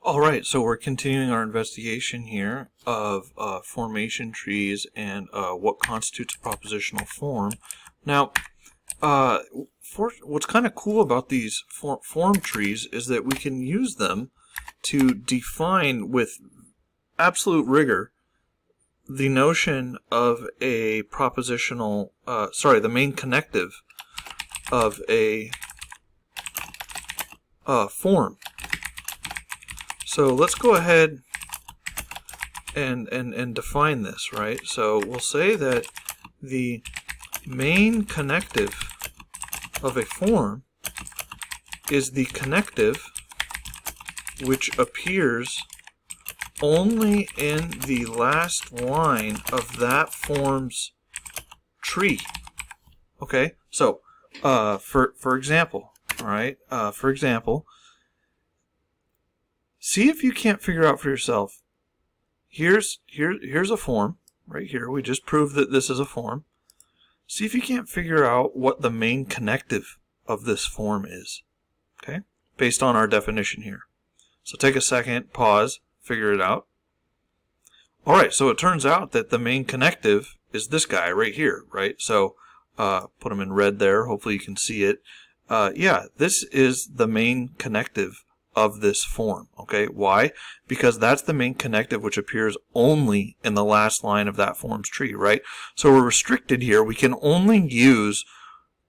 All right, so we're continuing our investigation here of formation trees and what constitutes a propositional form. Now, what's kind of cool about these form trees is that we can use them to define with absolute rigor the notion of a propositional, the main connective of a form. So let's go ahead and define this, right? So we'll say that the main connective of a form is the connective which appears only in the last line of that form's tree. Okay, so for example, all right, for example, see if you can't figure out for yourself. Here's a form right here. We just proved that this is a form. See if you can't figure out what the main connective of this form is. Okay, based on our definition here. So take a second, pause, figure it out. All right, so it turns out that the main connective is this guy right here, right? So put them in red there. Hopefully you can see it. Yeah, this is the main connective of this form. Okay, why? Because that's the main connective which appears only in the last line of that form's tree, right? So we're restricted here. We can only use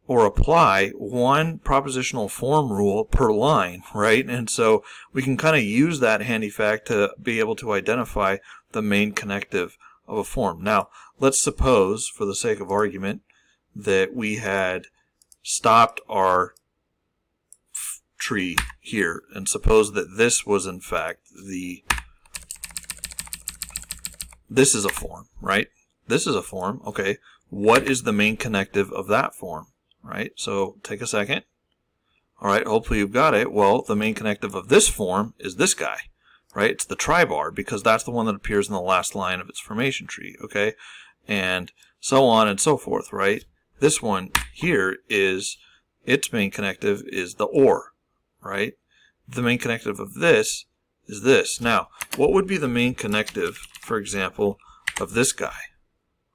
or apply one propositional form rule per line, right? And so we can kind of use that handy fact to be able to identify the main connective of a form. Now, let's suppose, for the sake of argument, that we had stopped our tree here and suppose that this was in fact this is a form, right? This is a form. Okay, what is the main connective of that form, right? So take a second. All right, hopefully you've got it. Well, the main connective of this form is this guy, right? It's the tribar, because that's the one that appears in the last line of its formation tree. Okay, and so on and so forth, right? This one here is its main connective is the or, right? The main connective of this is this. Now, what would be the main connective, for example, of this guy,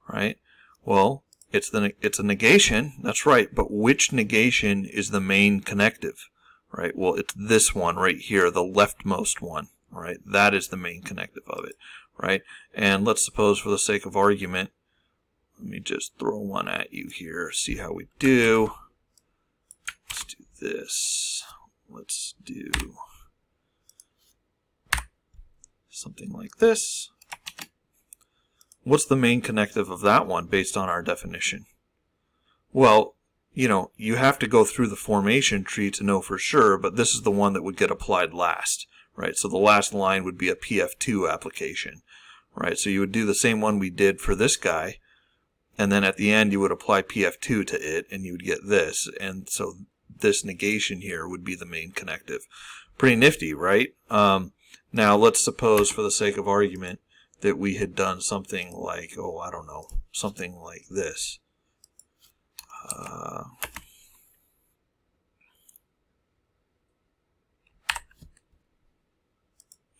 right? Well, it's a negation, that's right, but which negation is the main connective, right? Well, it's this one right here, the leftmost one, right? That is the main connective of it, right? And let's suppose, for the sake of argument, let me just throw one at you here, see how we do. Let's do this. Let's do something like this. What's the main connective of that one based on our definition? Well, you have to go through the formation tree to know for sure, but this is the one that would get applied last, right? So the last line would be a PF2 application, right? So you would do the same one we did for this guy, and then at the end you would apply PF2 to it, and you would get this, and so this negation here would be the main connective. Pretty nifty, right? Now let's suppose, for the sake of argument, that we had done something like, I don't know, something like this.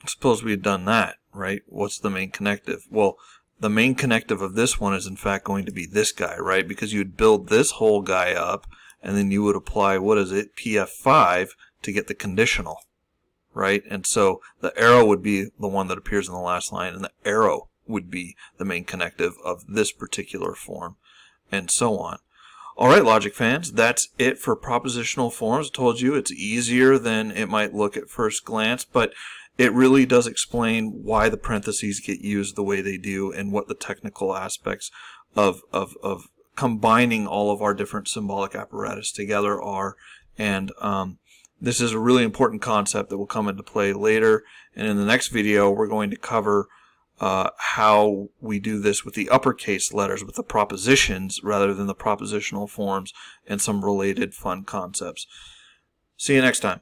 Suppose we had done that, right? What's the main connective? Well, the main connective of this one is in fact going to be this guy, right? Because you would build this whole guy up, and then you would apply, what is it, PF5 to get the conditional, right? And so the arrow would be the one that appears in the last line, and the arrow would be the main connective of this particular form, and so on. All right, logic fans, that's it for propositional forms. I told you it's easier than it might look at first glance, but it really does explain why the parentheses get used the way they do and what the technical aspects of combining all of our different symbolic apparatus together are. And this is a really important concept that will come into play later. And in the next video, we're going to cover how we do this with the uppercase letters, with the propositions rather than the propositional forms, and some related fun concepts. See you next time.